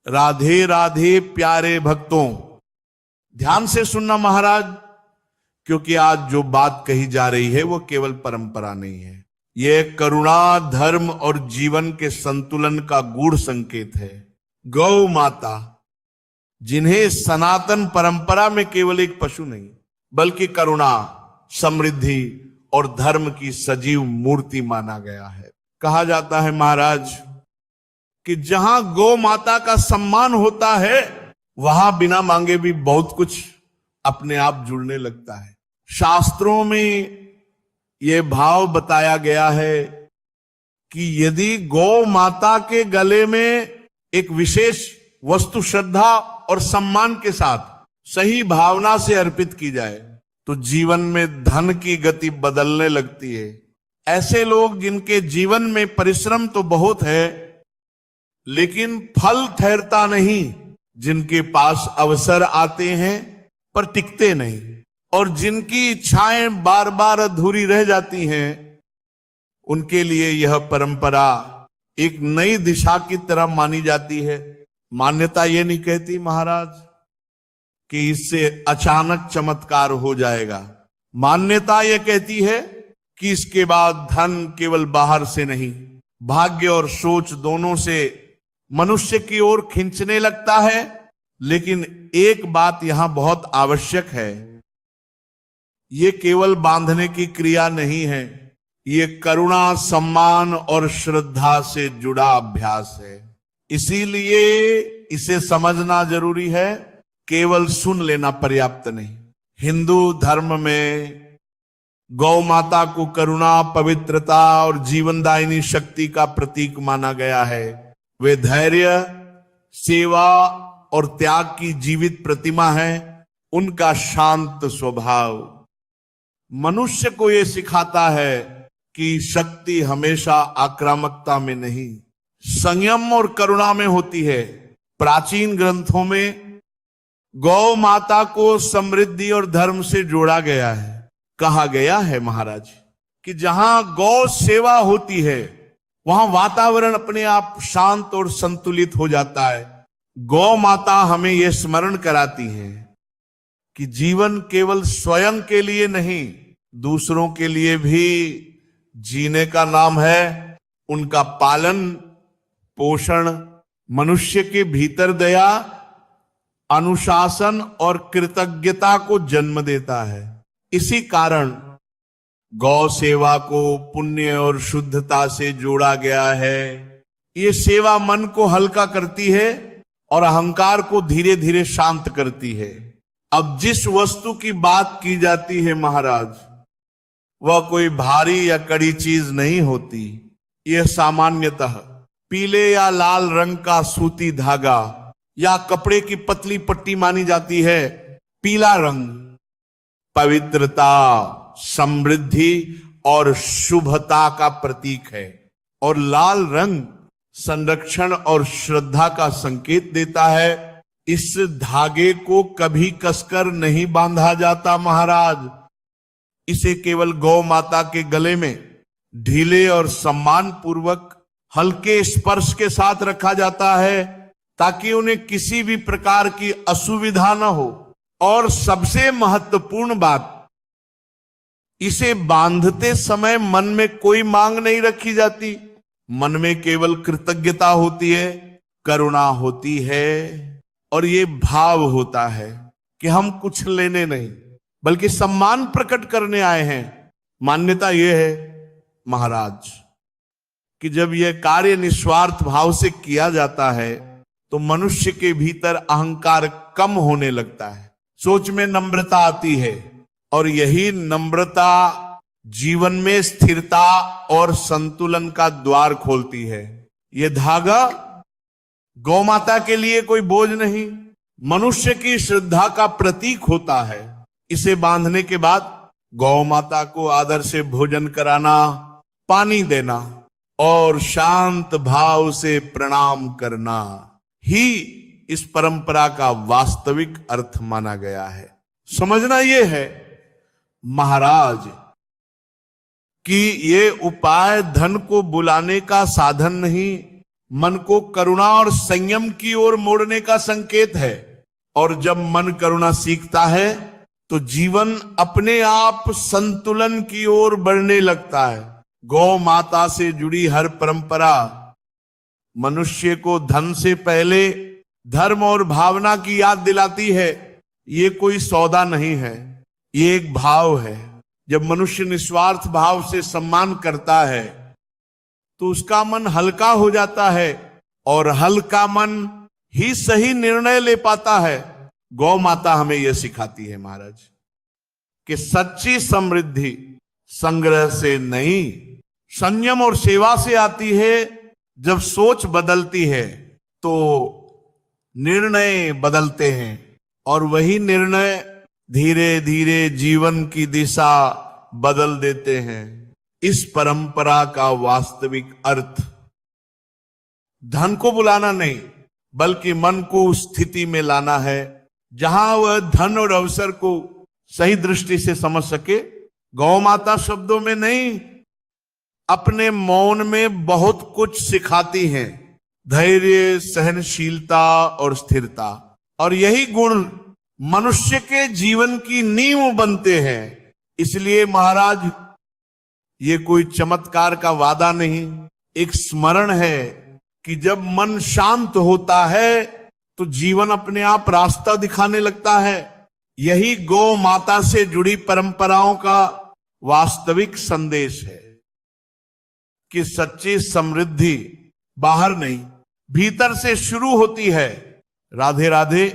राधे राधे प्यारे भक्तों, ध्यान से सुनना महाराज, क्योंकि आज जो बात कही जा रही है वो केवल परंपरा नहीं है। यह करुणा, धर्म और जीवन के संतुलन का गूढ़ संकेत है। गौ माता, जिन्हें सनातन परंपरा में केवल एक पशु नहीं बल्कि करुणा, समृद्धि और धर्म की सजीव मूर्ति माना गया है। कहा जाता है महाराज कि जहां गौ माता का सम्मान होता है वहां बिना मांगे भी बहुत कुछ अपने आप जुड़ने लगता है। शास्त्रों में यह भाव बताया गया है कि यदि गौ माता के गले में एक विशेष वस्तु श्रद्धा और सम्मान के साथ सही भावना से अर्पित की जाए तो जीवन में धन की गति बदलने लगती है। ऐसे लोग जिनके जीवन में परिश्रम तो बहुत है लेकिन फल ठहरता नहीं, जिनके पास अवसर आते हैं पर टिकते नहीं, और जिनकी इच्छाएं बार बार अधूरी रह जाती हैं, उनके लिए यह परंपरा एक नई दिशा की तरह मानी जाती है। मान्यता यह नहीं कहती महाराज कि इससे अचानक चमत्कार हो जाएगा। मान्यता यह कहती है कि इसके बाद धन केवल बाहर से नहीं, भाग्य और सोच दोनों से मनुष्य की ओर खींचने लगता है। लेकिन एक बात यहां बहुत आवश्यक है, ये केवल बांधने की क्रिया नहीं है, ये करुणा, सम्मान और श्रद्धा से जुड़ा अभ्यास है। इसीलिए इसे समझना जरूरी है, केवल सुन लेना पर्याप्त नहीं। हिंदू धर्म में गौ माता को करुणा, पवित्रता और जीवनदायिनी शक्ति का प्रतीक माना गया है। वे धैर्य, सेवा और त्याग की जीवित प्रतिमा है। उनका शांत स्वभाव मनुष्य को यह सिखाता है कि शक्ति हमेशा आक्रामकता में नहीं, संयम और करुणा में होती है। प्राचीन ग्रंथों में गौ माता को समृद्धि और धर्म से जोड़ा गया है। कहा गया है महाराज कि जहां गौ सेवा होती है वहां वातावरण अपने आप शांत और संतुलित हो जाता है। गौ माता हमें यह स्मरण कराती है कि जीवन केवल स्वयं के लिए नहीं, दूसरों के लिए भी जीने का नाम है। उनका पालन पोषण मनुष्य के भीतर दया, अनुशासन और कृतज्ञता को जन्म देता है। इसी कारण गौ सेवा को पुण्य और शुद्धता से जोड़ा गया है। ये सेवा मन को हल्का करती है और अहंकार को धीरे धीरे शांत करती है। अब जिस वस्तु की बात की जाती है महाराज, वह कोई भारी या कड़ी चीज नहीं होती। यह सामान्यतः पीले या लाल रंग का सूती धागा या कपड़े की पतली पट्टी मानी जाती है। पीला रंग पवित्रता, समृद्धि और शुभता का प्रतीक है और लाल रंग संरक्षण और श्रद्धा का संकेत देता है। इस धागे को कभी कसकर नहीं बांधा जाता महाराज। इसे केवल गौ माता के गले में ढीले और सम्मान पूर्वक हल्के स्पर्श के साथ रखा जाता है ताकि उन्हें किसी भी प्रकार की असुविधा न हो। और सबसे महत्वपूर्ण बात, इसे बांधते समय मन में कोई मांग नहीं रखी जाती। मन में केवल कृतज्ञता होती है, करुणा होती है और ये भाव होता है कि हम कुछ लेने नहीं बल्कि सम्मान प्रकट करने आए हैं। मान्यता यह है महाराज कि जब यह कार्य निस्वार्थ भाव से किया जाता है तो मनुष्य के भीतर अहंकार कम होने लगता है, सोच में नम्रता आती है और यही नम्रता जीवन में स्थिरता और संतुलन का द्वार खोलती है। यह धागा गौ माता के लिए कोई बोझ नहीं, मनुष्य की श्रद्धा का प्रतीक होता है। इसे बांधने के बाद गौ माता को आदर से भोजन कराना, पानी देना और शांत भाव से प्रणाम करना ही इस परंपरा का वास्तविक अर्थ माना गया है। समझना यह है महाराज कि ये उपाय धन को बुलाने का साधन नहीं मन को करुणा और संयम की ओर मोड़ने का संकेत है। और जब मन करुणा सीखता है तो जीवन अपने आप संतुलन की ओर बढ़ने लगता है। गौ माता से जुड़ी हर परंपरा मनुष्य को धन से पहले धर्म और भावना की याद दिलाती है। ये कोई सौदा नहीं है, ये एक भाव है। जब मनुष्य निस्वार्थ भाव से सम्मान करता है तो उसका मन हल्का हो जाता है, और हल्का मन ही सही निर्णय ले पाता है। गौ माता हमें यह सिखाती है महाराज कि सच्ची समृद्धि संग्रह से नहीं, संयम और सेवा से आती है। जब सोच बदलती है तो निर्णय बदलते हैं, और वही निर्णय धीरे धीरे जीवन की दिशा बदल देते हैं। इस परंपरा का वास्तविक अर्थ धन को बुलाना नहीं, बल्कि मन को उस स्थिति में लाना है जहां वह धन और अवसर को सही दृष्टि से समझ सके। गौ माता शब्दों में नहीं, अपने मौन में बहुत कुछ सिखाती हैं। धैर्य, सहनशीलता और स्थिरता, और यही गुण मनुष्य के जीवन की नींव बनते हैं। इसलिए महाराज, ये कोई चमत्कार का वादा नहीं, एक स्मरण है कि जब मन शांत होता है तो जीवन अपने आप रास्ता दिखाने लगता है। यही गौ माता से जुड़ी परंपराओं का वास्तविक संदेश है कि सच्ची समृद्धि बाहर नहीं, भीतर से शुरू होती है। राधे राधे।